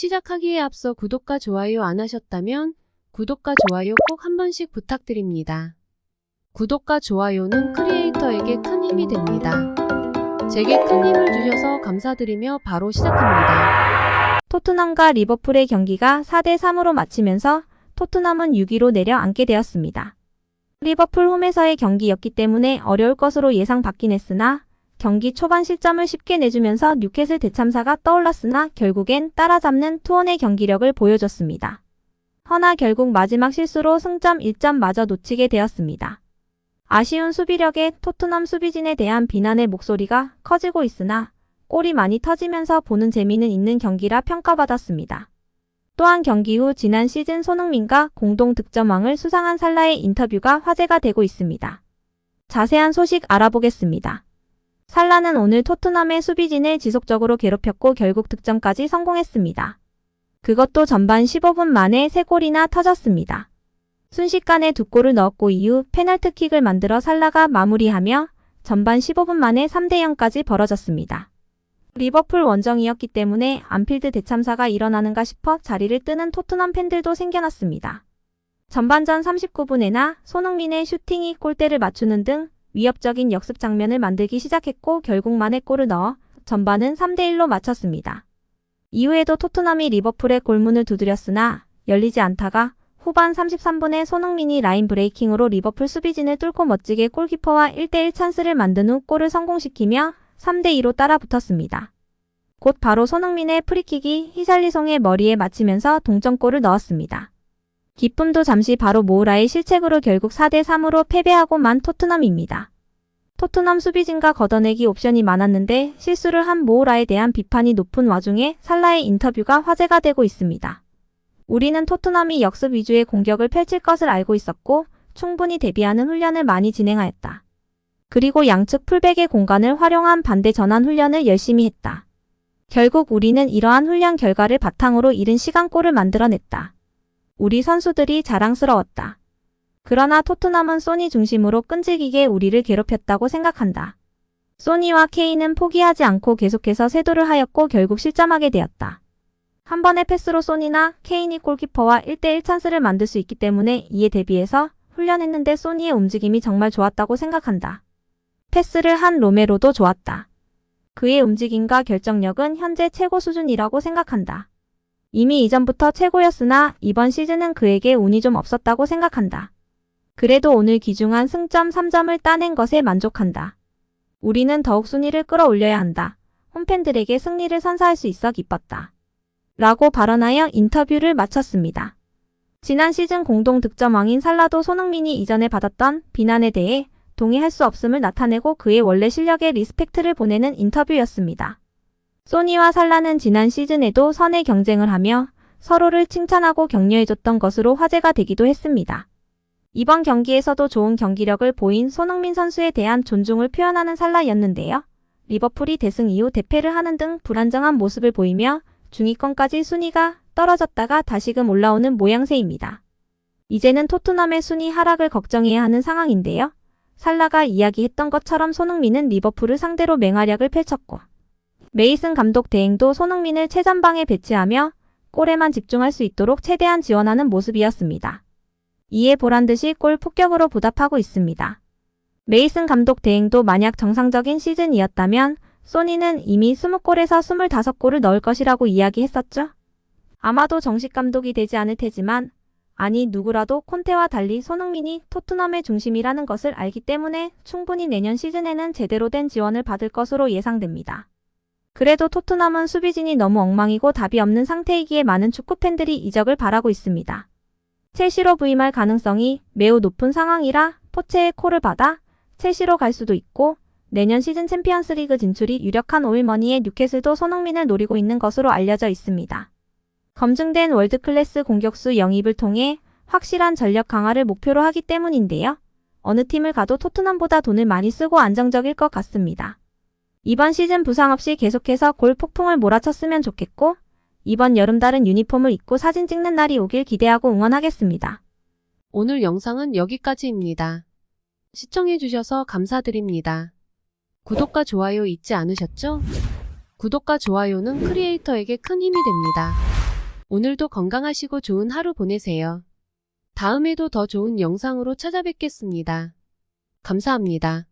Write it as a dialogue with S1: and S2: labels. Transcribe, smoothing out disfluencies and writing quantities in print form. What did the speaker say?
S1: 시작하기에 앞서 구독과 좋아요 안 하셨다면 구독과 좋아요 꼭 한 번씩 부탁드립니다. 구독과 좋아요는 크리에이터에게 큰 힘이 됩니다. 제게 큰 힘을 주셔서 감사드리며 바로 시작합니다.
S2: 토트넘과 리버풀의 경기가 4대3으로 마치면서 토트넘은 6위로 내려앉게 되었습니다. 리버풀 홈에서의 경기였기 때문에 어려울 것으로 예상받긴 했으나 경기 초반 실점을 쉽게 내주면서 뉴캐슬 대참사가 떠올랐으나 결국엔 따라잡는 투혼의 경기력을 보여줬습니다. 허나 결국 마지막 실수로 승점 1점마저 놓치게 되었습니다. 아쉬운 수비력에 토트넘 수비진에 대한 비난의 목소리가 커지고 있으나 골이 많이 터지면서 보는 재미는 있는 경기라 평가받았습니다. 또한 경기 후 지난 시즌 손흥민과 공동 득점왕을 수상한 살라의 인터뷰가 화제가 되고 있습니다. 자세한 소식 알아보겠습니다. 살라는 오늘 토트넘의 수비진을 지속적으로 괴롭혔고 결국 득점까지 성공했습니다. 그것도 전반 15분 만에 3골이나 터졌습니다. 순식간에 2골을 넣었고 이후 페널티킥을 만들어 살라가 마무리하며 전반 15분 만에 3대0까지 벌어졌습니다. 리버풀 원정이었기 때문에 안필드 대참사가 일어나는가 싶어 자리를 뜨는 토트넘 팬들도 생겨났습니다. 전반전 39분에나 손흥민의 슈팅이 골대를 맞추는 등 위협적인 역습 장면을 만들기 시작했고 결국 만에 골을 넣어 전반은 3대1로 마쳤습니다. 이후에도 토트넘이 리버풀의 골문을 두드렸으나 열리지 않다가 후반 33분에 손흥민이 라인 브레이킹으로 리버풀 수비진을 뚫고 멋지게 골키퍼와 1대1 찬스를 만든 후 골을 성공시키며 3대2로 따라붙었습니다. 곧 바로 손흥민의 프리킥이 히샬리송의 머리에 맞히면서 동점골을 넣었습니다. 기쁨도 잠시 바로 모우라의 실책으로 결국 4대3으로 패배하고 만 토트넘입니다. 토트넘 수비진과 걷어내기 옵션이 많았는데 실수를 한 모우라에 대한 비판이 높은 와중에 살라의 인터뷰가 화제가 되고 있습니다. 우리는 토트넘이 역습 위주의 공격을 펼칠 것을 알고 있었고 충분히 대비하는 훈련을 많이 진행하였다. 그리고 양측 풀백의 공간을 활용한 반대 전환 훈련을 열심히 했다. 결국 우리는 이러한 훈련 결과를 바탕으로 이른 시간골을 만들어냈다. 우리 선수들이 자랑스러웠다. 그러나 토트넘은 소니 중심으로 끈질기게 우리를 괴롭혔다고 생각한다. 소니와 케인은 포기하지 않고 계속해서 세도를 하였고 결국 실점하게 되었다. 한 번의 패스로 소니나 케인이 골키퍼와 1대1 찬스를 만들 수 있기 때문에 이에 대비해서 훈련했는데 소니의 움직임이 정말 좋았다고 생각한다. 패스를 한 로메로도 좋았다. 그의 움직임과 결정력은 현재 최고 수준이라고 생각한다. 이미 이전부터 최고였으나 이번 시즌은 그에게 운이 좀 없었다고 생각한다. 그래도 오늘 귀중한 승점 3점을 따낸 것에 만족한다. 우리는 더욱 순위를 끌어올려야 한다. 홈팬들에게 승리를 선사할 수 있어 기뻤다. 라고 발언하여 인터뷰를 마쳤습니다. 지난 시즌 공동 득점왕인 살라도 손흥민이 이전에 받았던 비난에 대해 동의할 수 없음을 나타내고 그의 원래 실력에 리스펙트를 보내는 인터뷰였습니다. 소니와 살라는 지난 시즌에도 선의 경쟁을 하며 서로를 칭찬하고 격려해줬던 것으로 화제가 되기도 했습니다. 이번 경기에서도 좋은 경기력을 보인 손흥민 선수에 대한 존중을 표현하는 살라였는데요. 리버풀이 대승 이후 대패를 하는 등 불안정한 모습을 보이며 중위권까지 순위가 떨어졌다가 다시금 올라오는 모양새입니다. 이제는 토트넘의 순위 하락을 걱정해야 하는 상황인데요. 살라가 이야기했던 것처럼 손흥민은 리버풀을 상대로 맹활약을 펼쳤고 메이슨 감독 대행도 손흥민을 최전방에 배치하며 골에만 집중할 수 있도록 최대한 지원하는 모습이었습니다. 이에 보란듯이 골 폭격으로 보답하고 있습니다. 메이슨 감독 대행도 만약 정상적인 시즌이었다면 소니는 이미 20골에서 25골을 넣을 것이라고 이야기했었죠. 아마도 정식 감독이 되지 않을 테지만 아니 누구라도 콘테와 달리 손흥민이 토트넘의 중심이라는 것을 알기 때문에 충분히 내년 시즌에는 제대로 된 지원을 받을 것으로 예상됩니다. 그래도 토트넘은 수비진이 너무 엉망이고 답이 없는 상태이기에 많은 축구팬들이 이적을 바라고 있습니다. 첼시로 부임할 가능성이 매우 높은 상황이라 포체의 콜을 받아 첼시로 갈 수도 있고 내년 시즌 챔피언스리그 진출이 유력한 오일머니의 뉴캐슬도 손흥민을 노리고 있는 것으로 알려져 있습니다. 검증된 월드클래스 공격수 영입을 통해 확실한 전력 강화를 목표로 하기 때문인데요. 어느 팀을 가도 토트넘보다 돈을 많이 쓰고 안정적일 것 같습니다. 이번 시즌 부상 없이 계속해서 골 폭풍을 몰아쳤으면 좋겠고 이번 여름 다른 유니폼을 입고 사진 찍는 날이 오길 기대하고 응원하겠습니다.
S1: 오늘 영상은 여기까지입니다. 시청해주셔서 감사드립니다. 구독과 좋아요 잊지 않으셨죠? 구독과 좋아요는 크리에이터에게 큰 힘이 됩니다. 오늘도 건강하시고 좋은 하루 보내세요. 다음에도 더 좋은 영상으로 찾아뵙겠습니다. 감사합니다.